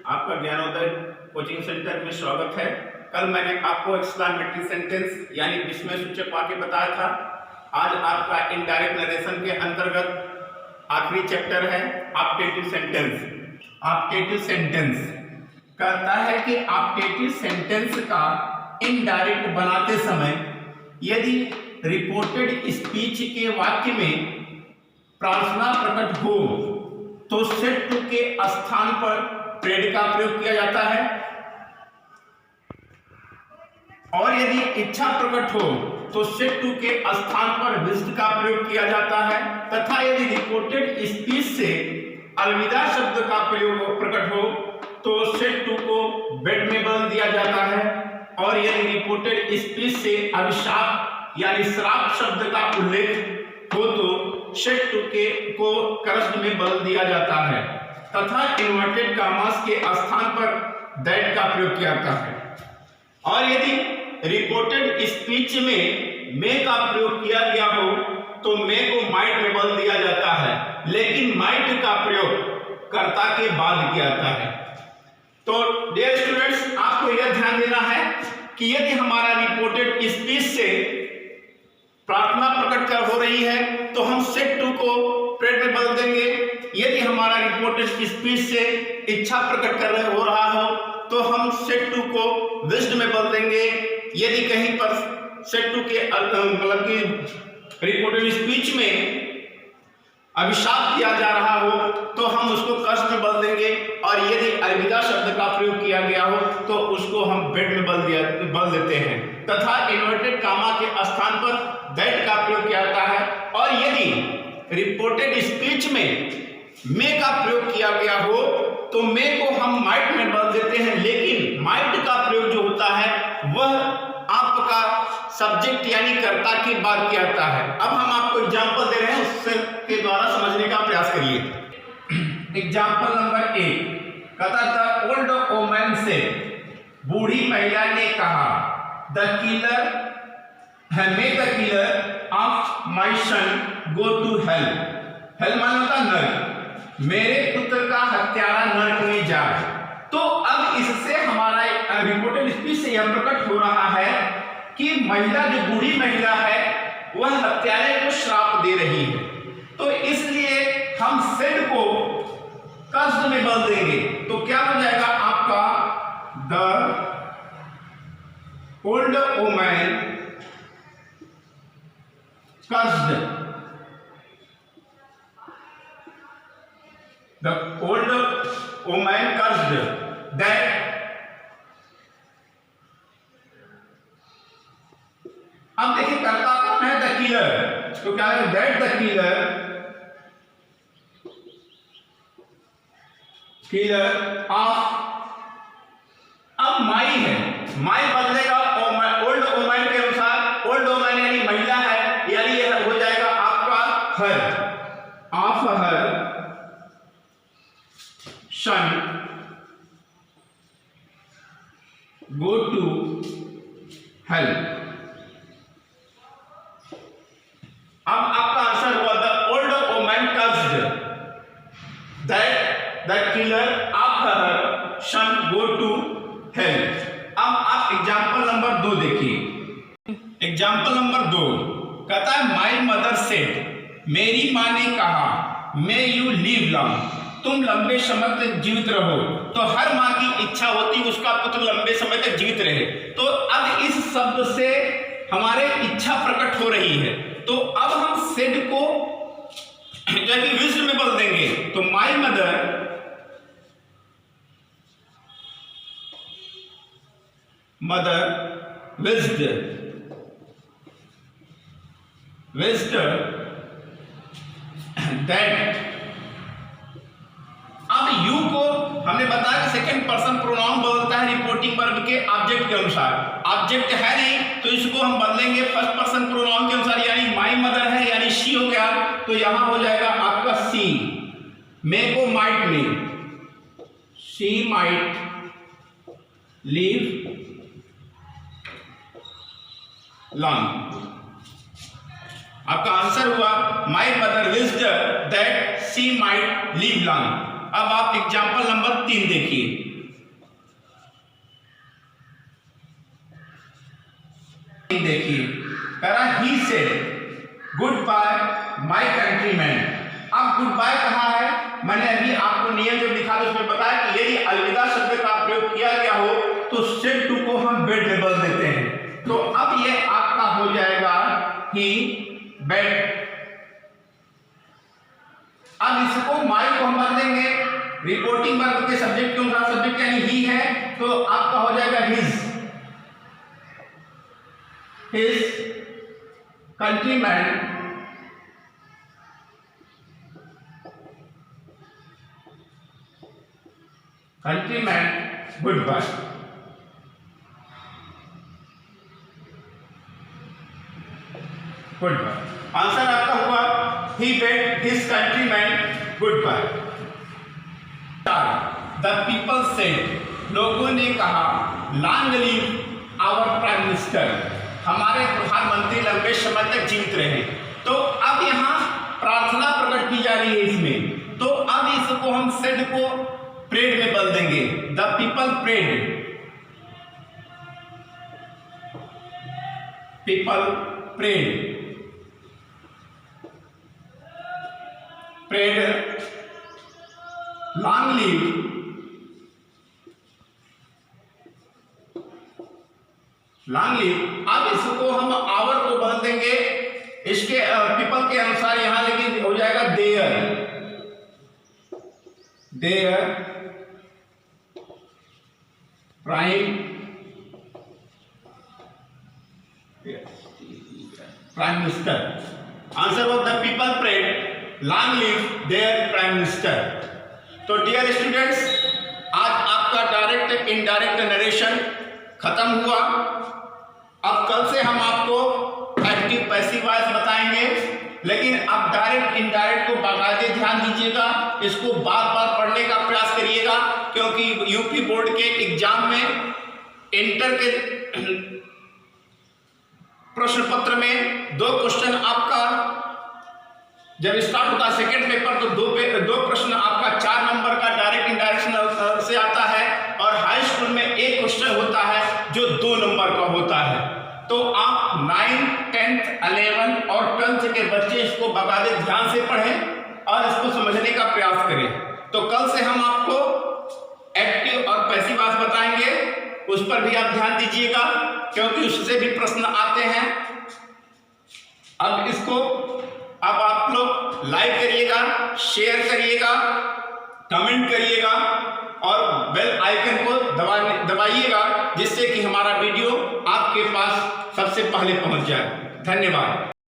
आपका Gyanodaya coaching centre में स्वागत है। कल मैंने आपको एक्सक्लेमेटरी सेंटेंस यानी विस्मय सूचक वाक्य बताया था। आज आपका इनडायरेक्ट नरेशन के अंतर्गत आखिरी चैप्टर है ऑप्टेटिव सेंटेंस। ऑप्टेटिव सेंटेंस कहता है कि ऑप्टेटिव सेंटेंस का इनडायरेक्ट बनाते समय यदि रिपोर्टेड स्पीच के वाक्य में प्रार्थना प्रकट हो तो सेड टू के स्थान पर प्रेड का प्रयोग किया जाता है, और यदि इच्छा प्रकट हो तो सेड टू के स्थान पर विज्ड का प्रयोग किया जाता है, तथा यदि रिपोर्टेड स्पीच से अलविदा शब्द का प्रयोग प्रकट हो तो सेड टू को बेड में बदल दिया जाता है, और यदि रिपोर्टेड स्पीच से अभिशाप यानी श्राप शब्द का उल्लेख हो तो सेड टू के को क्रस्ड में बदल दिया जाता है, तथा इन्वर्टेड कामास के स्थान पर दैट का प्रयोग किया जाता है। और यदि रिपोर्टेड स्पीच में मे का प्रयोग किया गया हो तो मे को माइट में बदल दिया जाता है, लेकिन माइट का प्रयोग कर्ता के बाद किया जाता है। तो डियर स्टूडेंट्स, आपको यह ध्यान देना है कि यदि हमारा रिपोर्टेड स्पीच से प्रार्थना प्रकट कर हो रही है तो हम सेड टू को प्रेड में बदल देंगे। यदि हमारा रिपोर्टेड स्पीच से इच्छा प्रकट कर हो रहा हो तो हम सेड टू को विज्ड में बदल देंगे। यदि कहीं पर सेड टू के मतलब कि रिपोर्टेड स्पीच में अभिशाप दिया जा रहा हो तो हम उसको कर्स में बदल देंगे, और यदि अलविदा शब्द का प्रयोग किया गया हो तो उसको हम बेड में बदल देते हैं, तथा इन्वर्टेड कामा के स्थान पर दैट का प्रयोग किया जाता है। और यदि रिपोर्टेड स्पीच में मे का प्रयोग किया गया हो तो मे को हम माइट में बदल देते हैं, लेकिन माइट का प्रयोग जो होता है वह आपका सब्जेक्ट यानी कर्ता के बाद किया जाता है। अब हम आपको एग्जांपल दे रहे हैं, उसके द्वारा समझने का प्रयास करिए। एग्जांपल नंबर 1 कहता था ओल्ड वोमन से, बूढ़ी महिला ने कहा, the killer may the killer of my son go to hell. Hell माना होता नर्क, मेरे पुत्र का हत्यारा नर्क में जाए। तो अब इससे हमारा रिपोर्टेड स्पीच से यह प्रकट हो रहा है कि महिला, जो बूढ़ी महिला है, वह हत्यारे को श्राप दे रही है। तो इसलिए हम सेड को कर्स्ड में बदल देंगे, तो क्या हो जाएगा आपका, the old woman cursed, the old woman cursed that. अब देखिए कर्ता कौन है, द किलर, तो क्या है, दैट द किलर ऑफ, अब माई है, माई बदलेगा ओल्ड वोमन के अनुसार। ओल्ड वोमन यानी महिला है, यानी यह हो जाएगा आपका her, of her son go to hell. अब आपका आंसर हुआ the old woman cursed that the killer of her son go to hell. अब आप एग्जांपल नंबर 2 देखिए। एग्जांपल नंबर 2 कहता है माय मदर सेड, मेरी मां ने कहा, मे यू लिव लॉन्ग, तुम लंबे समय तक जीवित रहो। तो हर मां की इच्छा होती है उसका पुत्र लंबे समय तक जीवित रहे। तो अब इस शब्द से हमारे इच्छा प्रकट हो रही है, तो अब हम सेड को जैसे विज्ड में बदल देंगे। तो माय मदर विज्ड दैट। अब यू को हमने बताया कि सेकंड पर्सन प्रोनाउन बदलता है रिपोर्टिंग वर्ब के ऑब्जेक्ट के अनुसार। ऑब्जेक्ट है नहीं तो इसको हम बदलेंगे फर्स्ट पर्सन प्रोनाउन के अनुसार, यानी माय मदर है यानी शी हो गया, तो यहां हो जाएगा आपका सी। मे को माइट में, शी माइट लीव लॉन्ग। आपका आंसर हुआ my mother wished that she might live long. अब आप एग्जाम्पल नंबर 3 देखिए। देखिए करा he said good bye my countryman. अब गुड बाय कहा है, मैंने अभी आपको नियम जो लिखा था उसमें बताया कि यदि अलविदा शब्द का प्रयोग किया गया हो तो सेड टू को हम बेड में बदल देते हैं। तो अब ये आपका हो जाएगा ही बेड। अब इसको माई को हम बदल देंगे, रिपोर्टिंग वर्ब के सब्जेक्ट के अनुसार, सब्जेक्ट यानी ही है तो आपका हो जाएगा his countryman good bye. Good bye answer आपका हुआ he bade his countrymen goodbye। The people said, लोगों ने कहा long live our prime minister, हमारे प्रधानमंत्री लंबे समय तक जीवित रहे। तो अब यहाँ प्रार्थना प्रकट की जा रही है इसमें, तो अब इसको हम said को prayed में बदल देंगे। The people prayed, people prayed long live अब इसको हम आवर को बदल देंगे इसके पीपल के अनुसार, यहां लेकिन हो जाएगा their prime minister. Answer of the people prayed long live their prime minister. तो डियर स्टूडेंट्स, आज आपका डायरेक्ट इनडायरेक्ट नरेशन खत्म हुआ। अब कल से हम आपको एक्टिव पैसिव वॉइस बताएंगे, लेकिन अब डायरेक्ट इनडायरेक्ट को बाकायदे ध्यान दीजिएगा, इसको बार बार पढ़ने का प्रयास करिएगा, क्योंकि यूपी बोर्ड के एग्जाम में इंटर के प्रश्न पत्र में 2 क्वेश्चन आपका जब स्टार्ट होता है सेकेंड पेपर तो 2 प्रश्न आपका 4 नंबर का डायरेक्ट इंडायरेक्शन से आता है, और हाई स्कूल में एक क्वेश्चन होता है जो 2 नंबर का होता है। तो आप 9, 10th, 11 और 12th के बच्चे इसको बाकायदे ध्यान से पढ़ें और इसको समझने का प्रयास करें। तो कल से हम आपको एक्टिव और पैसिव वॉइस बताएंगे, उस पर भी आप ध्यान दीजिएगा, क्योंकि उससे भी प्रश्न आते हैं। अब आप लोग लाइक करिएगा, शेयर करिएगा, कमेंट करिएगा और बेल आइकन को दबाइएगा, जिससे कि हमारा वीडियो आपके पास सबसे पहले पहुंच जाए। धन्यवाद।